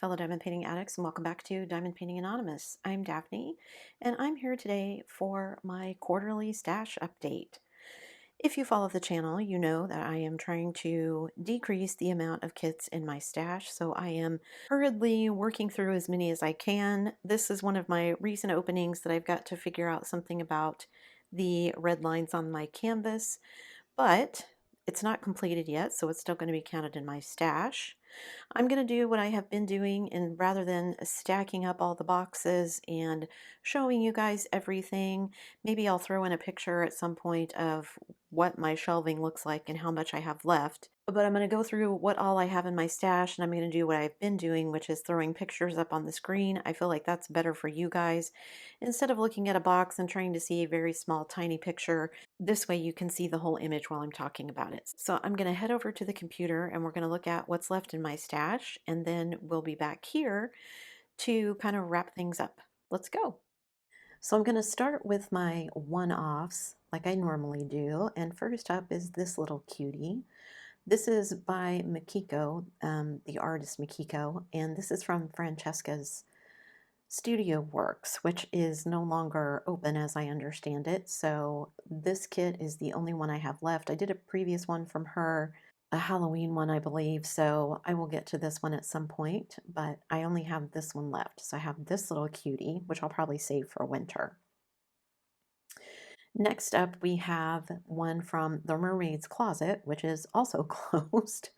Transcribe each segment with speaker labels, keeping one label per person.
Speaker 1: fellow diamond painting addicts, and welcome back to Diamond Painting Anonymous. I'm Daphne, and I'm here today for my quarterly stash update. If you follow the channel, you know that I am trying to decrease the amount of kits in my stash, so I am hurriedly working through as many as I can. This is one of my recent openings that I've got to figure out something about the red lines on my canvas, but it's not completed yet, so it's still going to be counted in my stash. I'm going to do what I have been doing, and rather than stacking up all the boxes and showing you guys everything, maybe I'll throw in a picture at some point of what my shelving looks like and how much I have left. But I'm going to go through what all I have in my stash, and I'm going to do what I've been doing, which is throwing pictures up on the screen. I feel like that's better for you guys. Instead of looking at a box and trying to see a very small, tiny picture, this way you can see the whole image while I'm talking about it. So I'm going to head over to the computer and we're going to look at what's left in my stash, and then we'll be back here to kind of wrap things up. Let's go. So I'm going to start with my one-offs like I normally do, and first up is this little cutie. This is by Makiko, the artist Makiko, and this is from Francesca's Studio Works, which is no longer open as I understand it. So this kit is the only one I have left. I did a previous one from her, a Halloween one, I believe, so I will get to this one at some point, but I only have this one left. So I have this little cutie, which I'll probably save for winter. Next up, we have one from the Mermaid's Closet, which is also closed.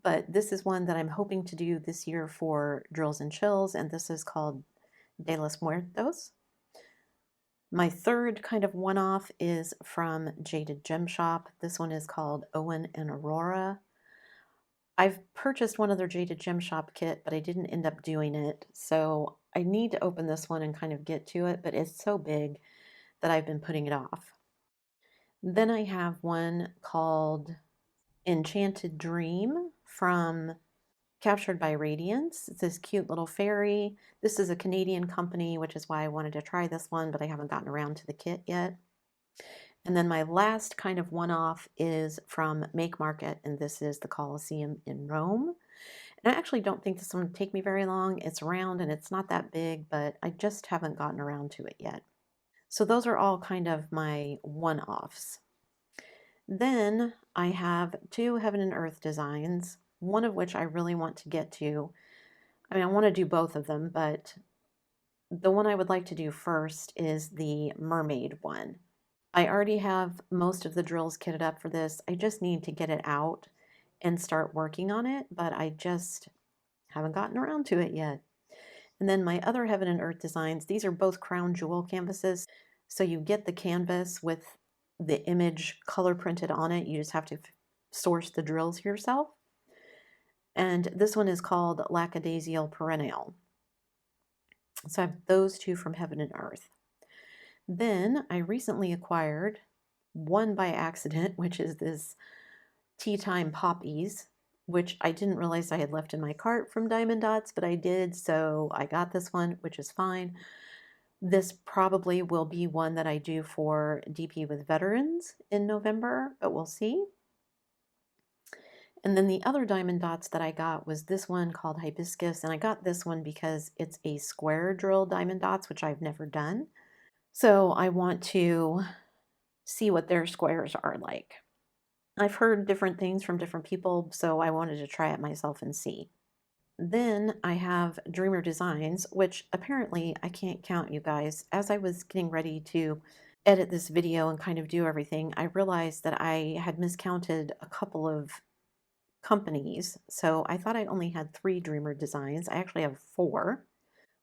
Speaker 1: But this is one that I'm hoping to do this year for Drills and Chills, and this is called De los Muertos. My third kind of one-off is from Jaded Gem Shop. This one is called Owen and Aurora. I've purchased one other Jaded Gem Shop kit, but I didn't end up doing it. So I need to open this one and kind of get to it, but it's so big that I've been putting it off. Then I have one called Enchanted Dream from Captured by Radiance. It's this cute little fairy. This is a Canadian company, which is why I wanted to try this one, but I haven't gotten around to the kit yet. And then my last kind of one-off is from Make Market, and this is the Colosseum in Rome. And I actually don't think this one would take me very long. It's round and it's not that big, but I just haven't gotten around to it yet. So those are all kind of my one-offs. Then I have two Heaven and Earth designs, one of which I really want to get to. I mean, I want to do both of them, but the one I would like to do first is the mermaid one. I already have most of the drills kitted up for this. I just need to get it out and start working on it, but I just haven't gotten around to it yet. And then my other Heaven and Earth designs, these are both crown jewel canvases. So you get the canvas with the image color printed on it. You just have to source the drills yourself. And this one is called Lackadaisial Perennial. So I have those two from Heaven and Earth. Then I recently acquired one by accident, which is this Tea Time Poppies, which I didn't realize I had left in my cart from Diamond Dots, but I did, so I got this one, which is fine. This probably will be one that I do for DP with Veterans in November, but we'll see. And then the other Diamond Dots that I got was this one called Hibiscus, and I got this one because it's a square drill Diamond Dots, which I've never done. So I want to see what their squares are like. I've heard different things from different people, so I wanted to try it myself and see. Then I have Dreamer Designs, which apparently I can't count, you guys. As I was getting ready to edit this video and kind of do everything, I realized that I had miscounted a couple of companies. So I thought I only had 3 Dreamer Designs. I actually have 4.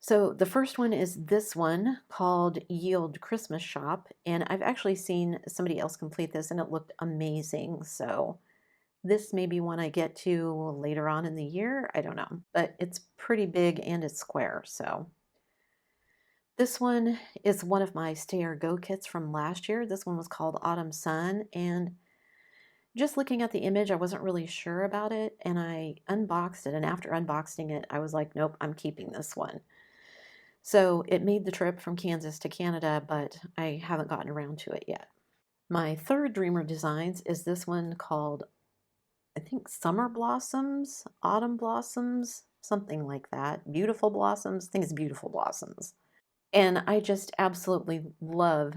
Speaker 1: So the first one is this one called Yield Christmas Shop, and I've actually seen somebody else complete this and it looked amazing. So this may be one I get to later on in the year. I don't know, but it's pretty big and it's square. So this one is one of my Stay or Go kits from last year. This one was called Autumn Sun, and just looking at the image, I wasn't really sure about it, and I unboxed it, and after unboxing it, I was like, nope, I'm keeping this one. So it made the trip from Kansas to Canada, but I haven't gotten around to it yet. My third Dreamer Designs is this one called, I think, Summer Blossoms, Autumn Blossoms, something like that. Beautiful Blossoms, I think it's Beautiful Blossoms. And I just absolutely love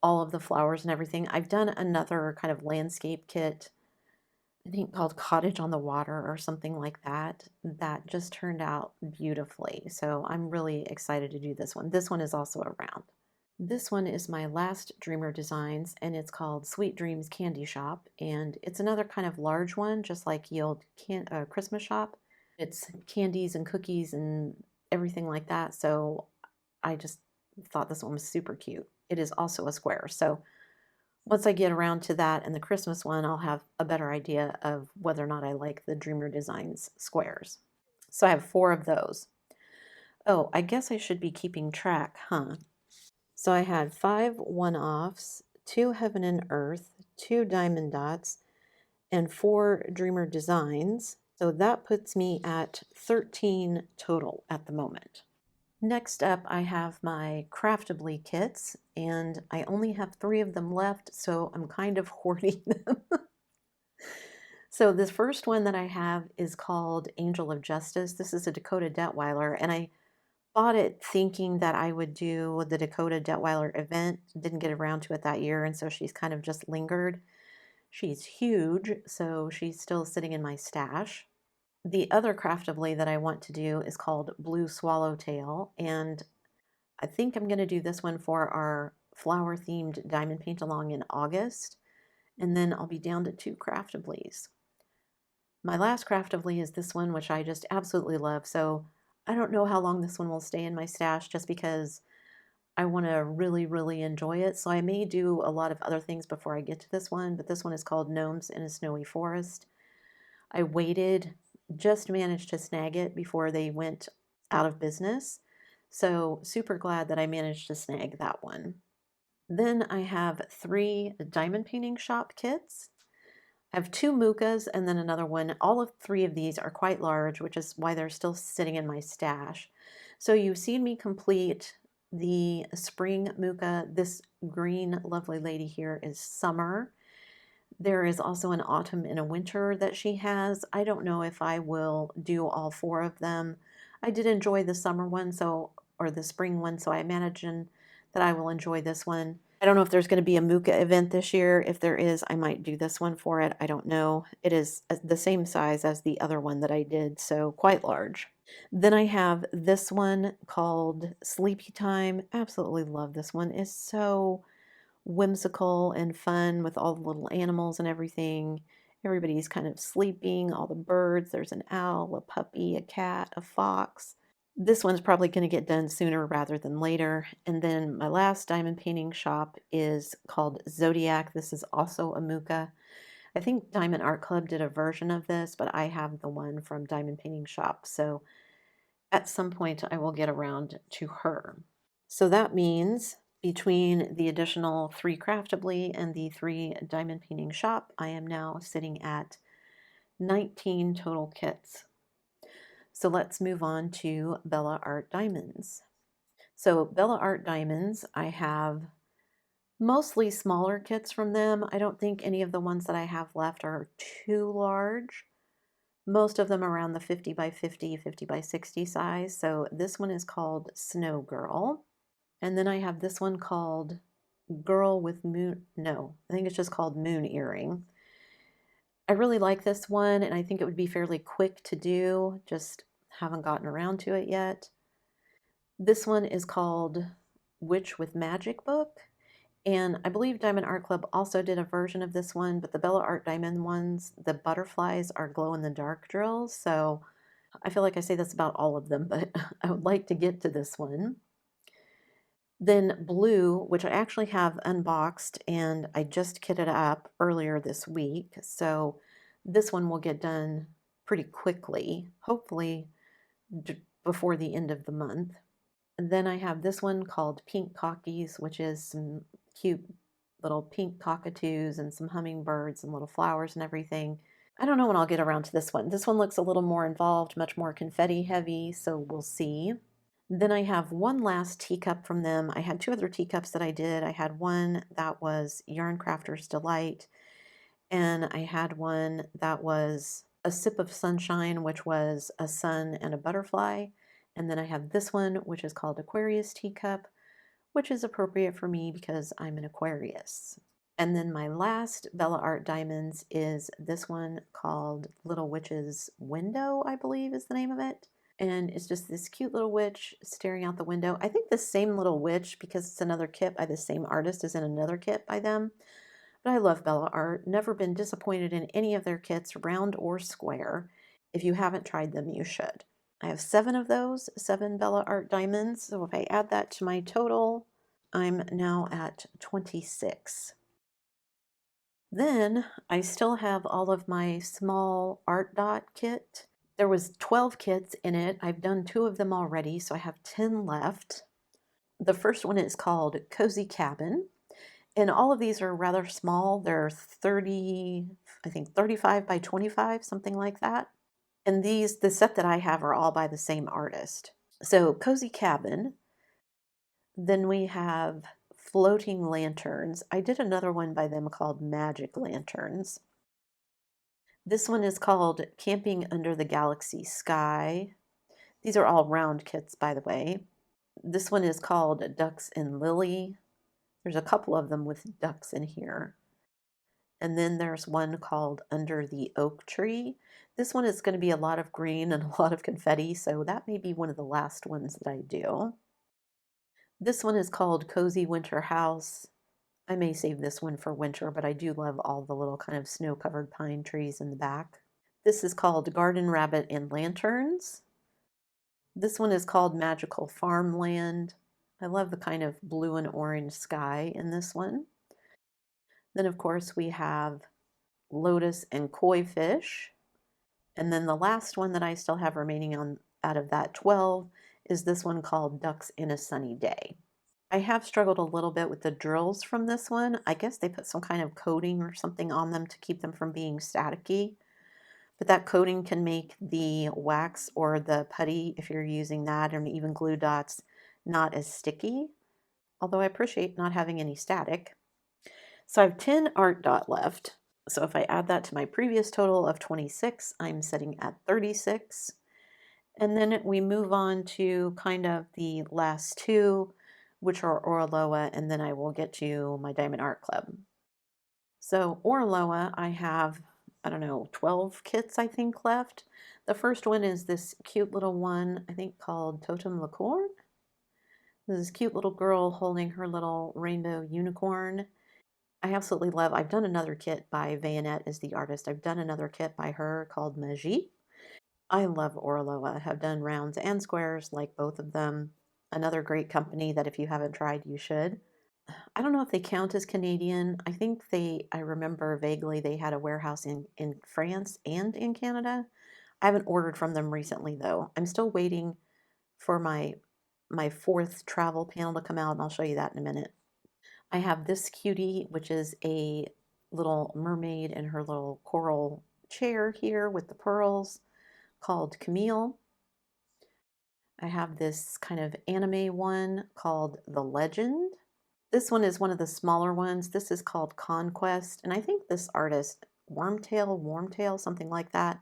Speaker 1: all of the flowers and everything. I've done another kind of landscape kit, I think called Cottage on the Water or something like that, that just turned out beautifully. So I'm really excited to do this one. This one is also around. This one is my last Dreamer Designs, and it's called Sweet Dreams Candy Shop, and it's another kind of large one, just like the old Christmas shop. It's candies and cookies and everything like that, so I just thought this one was super cute. It is also a square, so once I get around to that and the Christmas one, I'll have a better idea of whether or not I like the Dreamer Designs squares. So I have 4 of those. Oh, I guess I should be keeping track, huh? So I had 5 one-offs, 2 Heaven and Earth, 2 Diamond Dots, and 4 Dreamer Designs. So that puts me at 13 total at the moment. Next up, I have my Craftably kits, and I only have 3 of them left, so I'm kind of hoarding them. So this first one that I have is called Angel of Justice. This is a Dakota Detweiler, and I bought it thinking that I would do the Dakota Detweiler event. Didn't get around to it that year, and so she's kind of just lingered. She's huge, so she's still sitting in my stash. The other Craftably that I want to do is called Blue Swallowtail, and I think I'm going to do this one for our flower-themed diamond paint along in August, and then I'll be down to 2 Craftablys. My last Craftably is this one, which I just absolutely love, so I don't know how long this one will stay in my stash just because I want to really, really enjoy it. So I may do a lot of other things before I get to this one, but this one is called Gnomes in a Snowy Forest. I waited, just managed to snag it before they went out of business. So super glad that I managed to snag that one. Then I have 3 diamond painting shop kits. I have 2 Mukas and then another one. All of 3 of these are quite large, which is why they're still sitting in my stash. So you've seen me complete the spring Muka. This green lovely lady here is summer. There is also an autumn and a winter that she has. I don't know if I will do all 4 of them. I did enjoy the summer one, or the spring one, so I imagine that I will enjoy this one. I don't know if there's going to be a Muka event this year. If there is, I might do this one for it. I don't know. It is the same size as the other one that I did, so quite large. Then I have this one called Sleepy Time. Absolutely love this one. It's so whimsical and fun with all the little animals and everything. Everybody's kind of sleeping, all the birds. There's an owl, a puppy, a cat, a fox. This one's probably going to get done sooner rather than later. And then my last diamond painting shop is called Zodiac. This is also a Muka. I think Diamond Art Club did a version of this, but I have the one from Diamond Painting Shop. So at some point I will get around to her. So that means between the additional 3 Craftably and the 3 Diamond Painting Shop, I am now sitting at 19 total kits. So let's move on to Bella Art Diamonds. So Bella Art Diamonds, I have mostly smaller kits from them. I don't think any of the ones that I have left are too large. Most of them around the 50 by 50, 50 by 60 size. So this one is called Snow Girl. And then I have this one called Girl with Moon. No, I think it's just called Moon Earring. I really like this one, and I think it would be fairly quick to do. Just haven't gotten around to it yet. This one is called Witch with Magic Book. And I believe Diamond Art Club also did a version of this one, but the Bella Art Diamond ones, the butterflies are glow-in-the-dark drills. So I feel like I say this about all of them, but I would like to get to this one. Then blue, which I actually have unboxed and I just kitted up earlier this week. So this one will get done pretty quickly, hopefully before the end of the month. And then I have this one called Pink Cockies, which is some cute little pink cockatoos and some hummingbirds and little flowers and everything. I don't know when I'll get around to this one. This one looks a little more involved, much more confetti heavy, so we'll see. Then I have one last teacup from them. I had 2 other teacups that I did. I had one that was Yarn Crafter's Delight, and I had one that was a Sip of Sunshine, which was a sun and a butterfly. And then I have this one, which is called Aquarius Teacup, which is appropriate for me because I'm an Aquarius. And then my last Bella Art Diamonds is this one called Little Witch's Window, I believe is the name of it. And it's just this cute little witch staring out the window. I think the same little witch, because it's another kit by the same artist, is in another kit by them. But I love Bella Art. Never been disappointed in any of their kits, round or square. If you haven't tried them, you should. I have 7 of those, 7 Bella Art Diamonds. So if I add that to my total, I'm now at 26. Then I still have all of my small art dot kit. There was 12 kits in it. I've done 2 of them already, so I have 10 left. The first one is called Cozy Cabin. And all of these are rather small. They're 30, I think 35 by 25, something like that. And these, the set that I have are all by the same artist. So Cozy Cabin. Then we have Floating Lanterns. I did another one by them called Magic Lanterns. This one is called Camping Under the Galaxy Sky. These are all round kits, by the way. This one is called Ducks and Lily. There's a couple of them with ducks in here. And then there's one called Under the Oak Tree. This one is going to be a lot of green and a lot of confetti, so that may be one of the last ones that I do. This one is called Cozy Winter House. I may save this one for winter, but I do love all the little kind of snow-covered pine trees in the back. This is called Garden Rabbit and Lanterns. This one is called Magical Farmland. I love the kind of blue and orange sky in this one. Then, of course, we have Lotus and Koi Fish. And then the last one that I still have remaining on out of that 12 is this one called Ducks in a Sunny Day. I have struggled a little bit with the drills from this one. I guess they put some kind of coating or something on them to keep them from being staticky. But that coating can make the wax or the putty, if you're using that, and even glue dots, not as sticky. Although I appreciate not having any static. So I have 10 art dot left. So if I add that to my previous total of 26, I'm sitting at 36. And then we move on to kind of the last 2, which are Oraloa, and then I will get to my Diamond Art Club. So Oraloa, I have, I don't know, 12 kits I think left. The first one is this cute little one, I think called Totem Licorne. This cute little girl holding her little rainbow unicorn. I absolutely love, I've done another kit by Vayonette as the artist. I've done another kit by her called Magie. I love Oraloa. I have done rounds and squares, like both of them. Another great company that if you haven't tried, you should. I don't know if they count as Canadian. I think I remember vaguely they had a warehouse in France and in Canada. I haven't ordered from them recently though. I'm still waiting for my 4th travel panel to come out, and I'll show you that in a minute. I have this cutie, which is a little mermaid in her little coral chair here with the pearls, called Camille. I have this kind of anime one called The Legend. This one is one of the smaller ones. This is called Conquest, and I think this artist, Warmtail, something like that,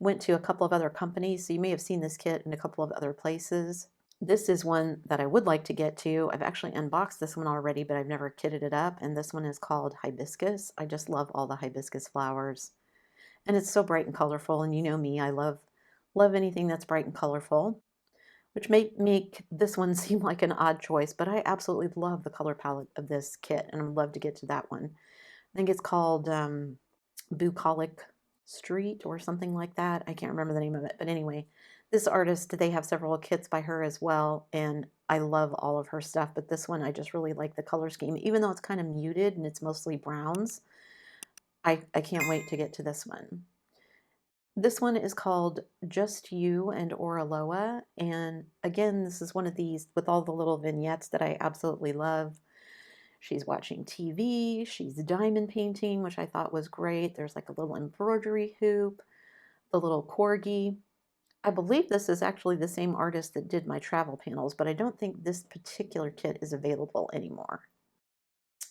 Speaker 1: went to a couple of other companies, so you may have seen this kit in a couple of other places. This is one that I would like to get to. I've actually unboxed this one already, but I've never kitted it up, and this one is called Hibiscus. I just love all the hibiscus flowers. And it's so bright and colorful, and you know me, I love anything that's bright and colorful, which may make this one seem like an odd choice, but I absolutely love the color palette of this kit, and I'd love to get to that one. I think it's called Bucolic Street or something like that. I can't remember the name of it, but anyway, this artist, they have several kits by her as well, and I love all of her stuff, but this one I just really like the color scheme. Even though it's kind of muted and it's mostly browns, I can't wait to get to this one. This one is called Just You and Oraloa, and again, this is one of these with all the little vignettes that I absolutely love. She's watching TV, she's diamond painting, which I thought was great. There's like a little embroidery hoop, the little corgi. I believe this is actually the same artist that did my travel panels, but I don't think this particular kit is available anymore.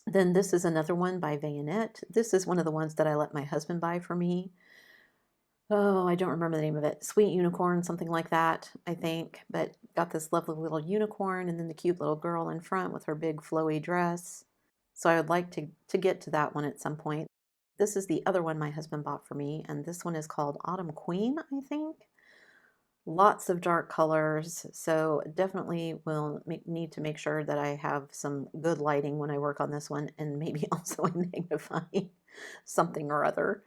Speaker 1: Then this is another one by Vayonette. This is one of the ones that I let my husband buy for me. Oh, I don't remember the name of it. Sweet Unicorn, something like that, I think. But got this lovely little unicorn and then the cute little girl in front with her big flowy dress. So I would like to get to that one at some point. This is the other one my husband bought for me, and this one is called Autumn Queen, I think. Lots of dark colors, so definitely will need to make sure that I have some good lighting when I work on this one, and maybe also a magnifying something or other.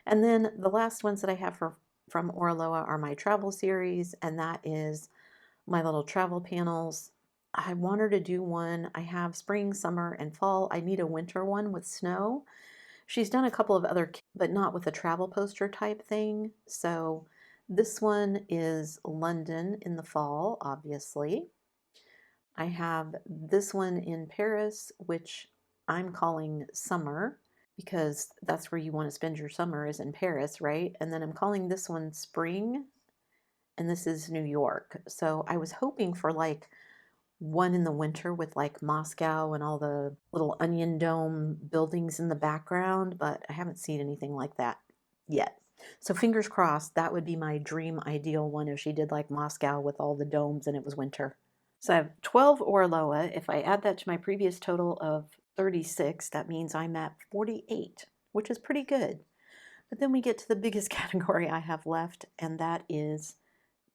Speaker 1: And then the last ones that I have from Oraloa are my travel series, and that is my little travel panels. I want her to do one. I have spring, summer, and fall. I need a winter one with snow. She's done a couple of other, but not with a travel poster type thing. So this one is London in the fall, obviously. I have this one in Paris, which I'm calling summer because that's where you want to spend your summer is in Paris, right? And then I'm calling this one spring, and this is New York. So I was hoping for like one in the winter with like Moscow and all the little onion dome buildings in the background, but I haven't seen anything like that yet. So fingers crossed, that would be my dream ideal one if she did like Moscow with all the domes and it was winter. So I have 12 Orloa. If I add that to my previous total of 36, that means I'm at 48, which is pretty good. But then we get to the biggest category I have left, and that is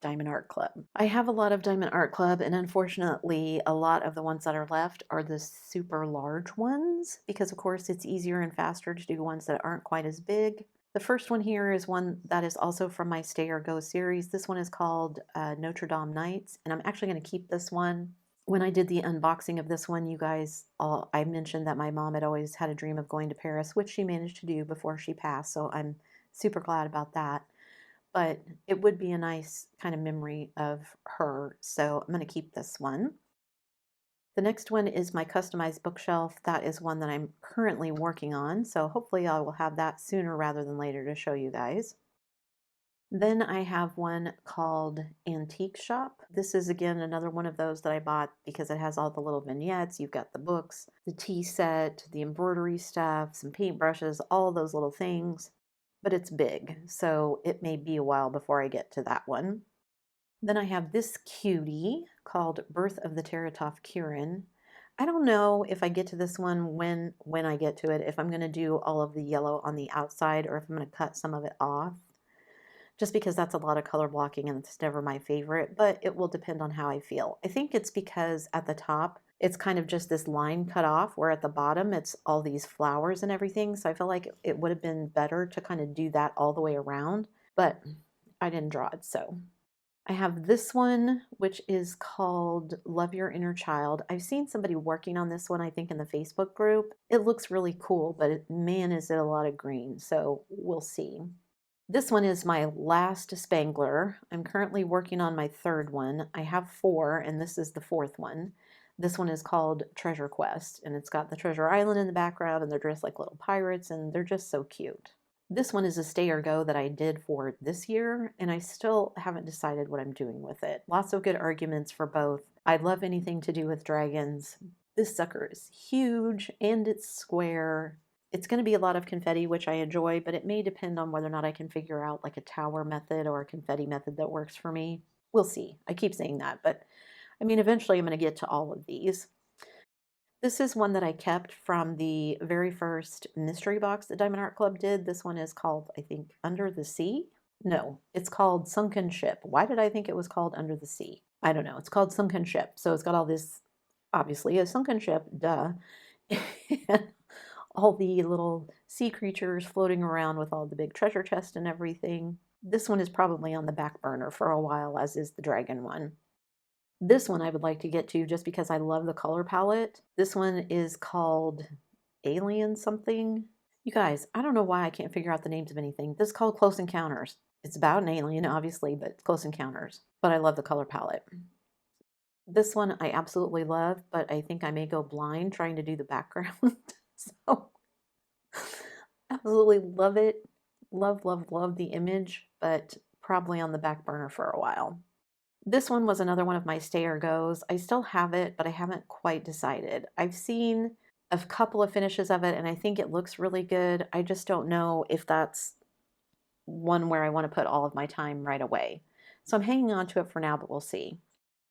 Speaker 1: Diamond Art Club. I have a lot of Diamond Art Club, and unfortunately, a lot of the ones that are left are the super large ones because, of course, it's easier and faster to do ones that aren't quite as big. The first one here is one that is also from my Stay or Go series. This one is called Notre Dame Nights, and I'm actually going to keep this one. When I did the unboxing of this one, you guys, I mentioned that my mom had always had a dream of going to Paris, which she managed to do before she passed, so I'm super glad about that. But it would be a nice kind of memory of her, so I'm going to keep this one. The next one is my customized bookshelf. That is one that I'm currently working on, so hopefully I will have that sooner rather than later to show you guys. Then I have one called Antique Shop. This is again another one of those that I bought because it has all the little vignettes. You've got the books, the tea set, the embroidery stuff, some paintbrushes, all those little things. But it's big, so it may be a while before I get to that one. Then I have this cutie called Birth of the Teratoph Kirin. I don't know if I get to this one when I get to it, if I'm going to do all of the yellow on the outside or if I'm going to cut some of it off. Just because that's a lot of color blocking and it's never my favorite, but it will depend on how I feel. I think it's because at the top, it's kind of just this line cut off, where at the bottom, it's all these flowers and everything. So I feel like it would have been better to kind of do that all the way around, but I didn't draw it, so. I have this one, which is called Love Your Inner Child. I've seen somebody working on this one, I think, in the Facebook group. It looks really cool, but man, is it a lot of green, so we'll see. This one is my last Spangler. I'm currently working on my third one. I have four, and this is the fourth one. This one is called Treasure Quest, and it's got the treasure island in the background, and they're dressed like little pirates, and they're just so cute. This one is a Stay or Go that I did for this year, and I still haven't decided what I'm doing with it. Lots of good arguments for both. I love anything to do with dragons. This sucker is huge, and it's square. It's going to be a lot of confetti, which I enjoy, but it may depend on whether or not I can figure out like a tower method or a confetti method that works for me. We'll see. I keep saying that, but I mean, eventually I'm going to get to all of these. This is one that I kept from the very first mystery box that Diamond Art Club did. This one is called, I think, Under the Sea? No, it's called Sunken Ship. Why did I think it was called Under the Sea? I don't know. It's called Sunken Ship. So it's got all this, obviously, a sunken ship, duh. And all the little sea creatures floating around with all the big treasure chest and everything. This one is probably on the back burner for a while, as is the dragon one. This one I would like to get to just because I love the color palette. This one is called Alien something. You guys, I don't know why I can't figure out the names of anything. This is called Close Encounters. It's about an alien, obviously, but Close Encounters. But I love the color palette. This one I absolutely love, but I think I may go blind trying to do the background. So, absolutely love it. Love, love, love the image, but probably on the back burner for a while. This one was another one of my Stay or Goes. I still have it, but I haven't quite decided. I've seen a couple of finishes of it, and I think it looks really good. I just don't know if that's one where I want to put all of my time right away. So I'm hanging on to it for now, but we'll see.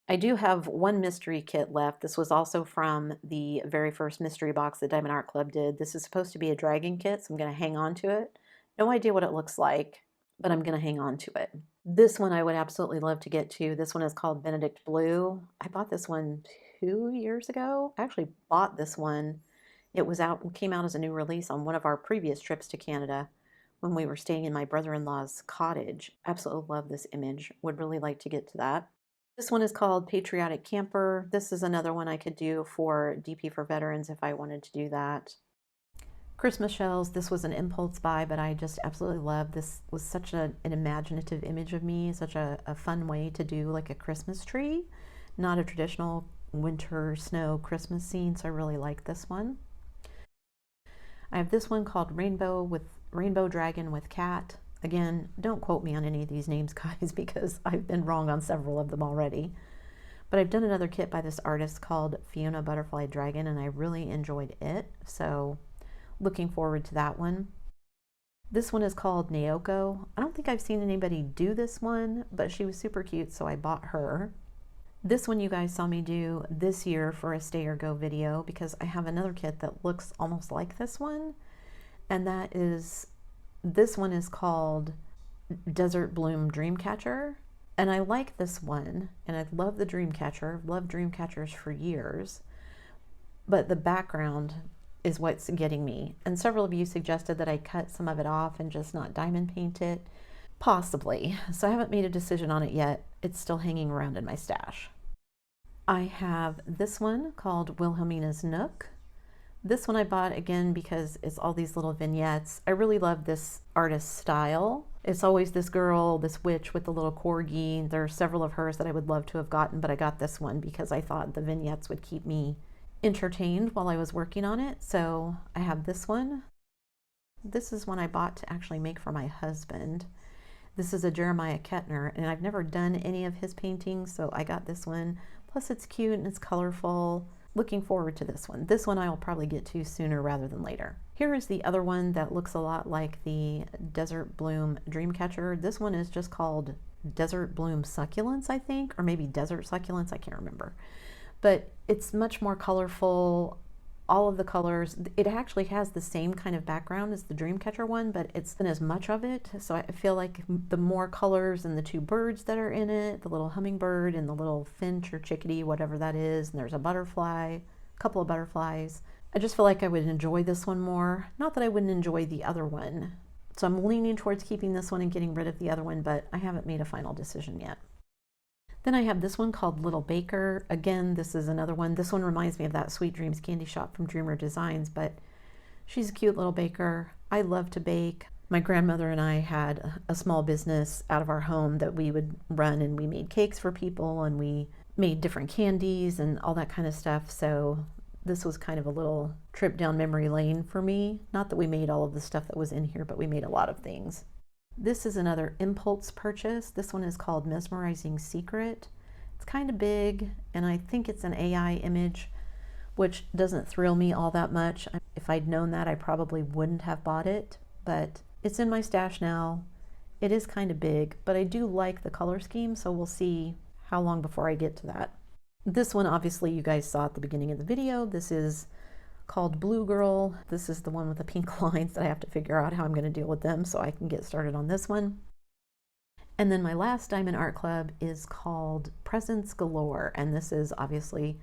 Speaker 1: I do have one mystery kit left. This was also from the very first mystery box that Diamond Art Club did. This is supposed to be a dragon kit, so I'm going to hang on to it. No idea what it looks like, but I'm going to hang on to it. This one I would absolutely love to get to. This one is called Benedict Blue. I bought this one 2 years ago. I actually bought this one. It was out, came out as a new release on one of our previous trips to Canada when we were staying in my brother-in-law's cottage. Absolutely love this image. Would really like to get to that. This one is called Patriotic Camper. This is another one I could do for DP for Veterans if I wanted to do that. Christmas shells. This was an impulse buy, but I just absolutely love this. Was such an imaginative image of me, such a fun way to do like a Christmas tree, not a traditional winter snow Christmas scene, so I really like this one. I have this one called Rainbow Dragon with Cat. Again, don't quote me on any of these names, guys, because I've been wrong on several of them already. But I've done another kit by this artist called Fiona Butterfly Dragon, and I really enjoyed it. So looking forward to that one. This one is called Naoko. I don't think I've seen anybody do this one, but she was super cute, so I bought her. This one you guys saw me do this year for a Stay or Go video because I have another kit that looks almost like this one, and this one is called Desert Bloom Dreamcatcher. And I like this one, and I love the Dreamcatcher. I've loved Dreamcatchers for years, but the background is what's getting me. And several of you suggested that I cut some of it off and just not diamond paint it. Possibly. So I haven't made a decision on it yet. It's still hanging around in my stash. I have this one called Wilhelmina's Nook. This one I bought again because it's all these little vignettes. I really love this artist's style. It's always this girl, this witch with the little corgi. There are several of hers that I would love to have gotten, but I got this one because I thought the vignettes would keep me entertained while I was working on it. So I have this one. This is one I bought to actually make for my husband. This is a Jeremiah Kettner, and I've never done any of his paintings, so I got this one. Plus it's cute and it's colorful. Looking forward to this one. This one I will probably get to sooner rather than later. Here is the other one that looks a lot like the Desert Bloom Dreamcatcher. This one is just called Desert Bloom Succulents, I think, or maybe Desert Succulents, I can't remember. But it's much more colorful. All of the colors, it actually has the same kind of background as the Dreamcatcher one, but it's in as much of it. So I feel like the more colors and the two birds that are in it, the little hummingbird and the little finch or chickadee, whatever that is, and there's a butterfly, a couple of butterflies. I just feel like I would enjoy this one more. Not that I wouldn't enjoy the other one. So I'm leaning towards keeping this one and getting rid of the other one, but I haven't made a final decision yet. Then I have this one called Little Baker. Again, this is another one. This one reminds me of that Sweet Dreams candy shop from Dreamer Designs, but she's a cute little baker. I love to bake. My grandmother and I had a small business out of our home that we would run, and we made cakes for people, and we made different candies and all that kind of stuff. So this was kind of a little trip down memory lane for me. Not that we made all of the stuff that was in here, but we made a lot of things. This is another impulse purchase. This one is called Mesmerizing Secret. It's kind of big, and I think it's an AI image, which doesn't thrill me all that much. If I'd known that, I probably wouldn't have bought it, but it's in my stash now. It is kind of big, but I do like the color scheme, so we'll see how long before I get to that. This one, obviously, you guys saw at the beginning of the video. This is called Blue Girl. This is the one with the pink lines that I have to figure out how I'm going to deal with them so I can get started on this one. And then my last Diamond Art Club is called Presents Galore, and this is obviously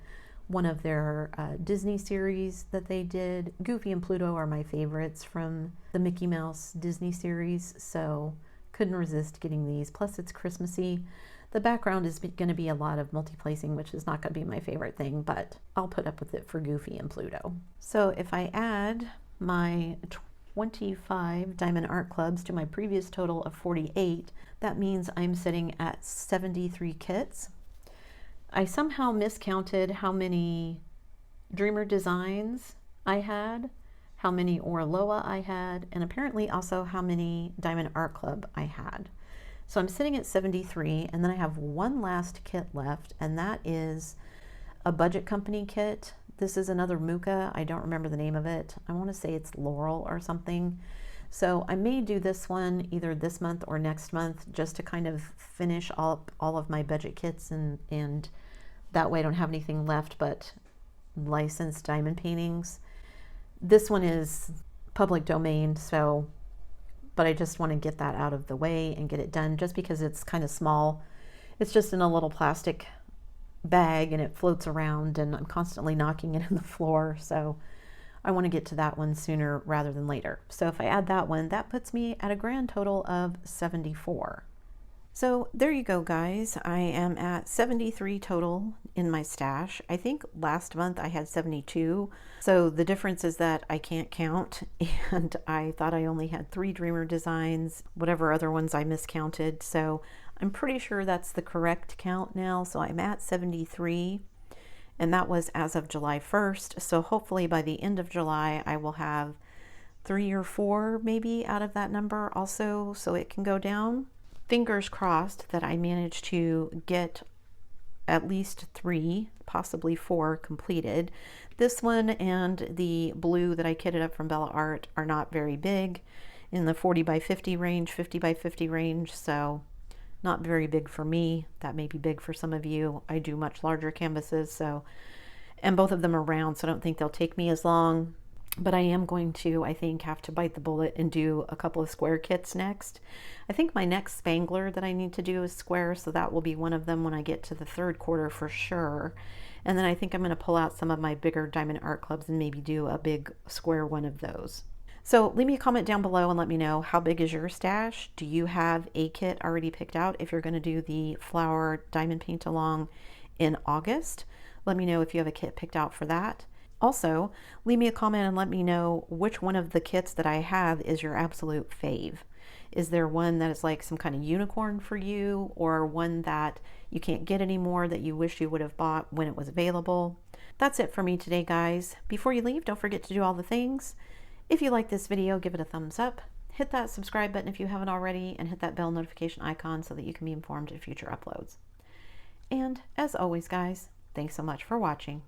Speaker 1: one of their Disney series that they did. Goofy and Pluto are my favorites from the Mickey Mouse Disney series, so couldn't resist getting these. Plus it's Christmassy. The background is going to be a lot of multi-placing, which is not going to be my favorite thing, but I'll put up with it for Goofy and Pluto. So if I add my 25 Diamond Art Clubs to my previous total of 48, that means I'm sitting at 73 kits. I somehow miscounted how many Dreamer Designs I had, how many Oraloa I had, and apparently also how many Diamond Art Club I had. So I'm sitting at 73, and then I have one last kit left, and that is a Budget Company kit. This is another Muka. I don't remember the name of it. I want to say it's Laurel or something. So I may do this one either this month or next month, just to kind of finish all of my budget kits, and that way I don't have anything left but licensed diamond paintings. This one is public domain, so, but I just want to get that out of the way and get it done, just because it's kind of small. It's just in a little plastic bag and it floats around, and I'm constantly knocking it in the floor, so I want to get to that one sooner rather than later. So if I add that one, that puts me at a grand total of 74. So there you go, guys. I am at 73 total in my stash. I think last month I had 72. So the difference is that I can't count, and I thought I only had 3 Dreamer designs, whatever other ones I miscounted. So I'm pretty sure that's the correct count now. So I'm at 73, and that was as of July 1st. So hopefully by the end of July, I will have 3 or 4 maybe out of that number also, so it can go down. Fingers crossed that I manage to get at least 3, possibly 4 completed. This one and the blue that I kitted up from Bella Art are not very big, in the 40 by 50 range, 50 by 50 range, so not very big for me. That may be big for some of you. I do much larger canvases, so, and both of them are round, so I don't think they'll take me as long. But I am going to, I think, have to bite the bullet and do a couple of square kits next. I think my next Spangler that I need to do is square, so that will be one of them when I get to the 3rd quarter for sure. And then I think I'm going to pull out some of my bigger Diamond Art Clubs and maybe do a big square one of those. So leave me a comment down below and let me know, how big is your stash? Do you have a kit already picked out if you're going to do the flower diamond paint along in August? Let me know if you have a kit picked out for that. Also, leave me a comment and let me know which one of the kits that I have is your absolute fave. Is there one that is like some kind of unicorn for you, or one that you can't get anymore that you wish you would have bought when it was available? That's it for me today, guys. Before you leave, don't forget to do all the things. If you like this video, give it a thumbs up. Hit that subscribe button if you haven't already, and hit that bell notification icon so that you can be informed of future uploads. And as always, guys, thanks so much for watching.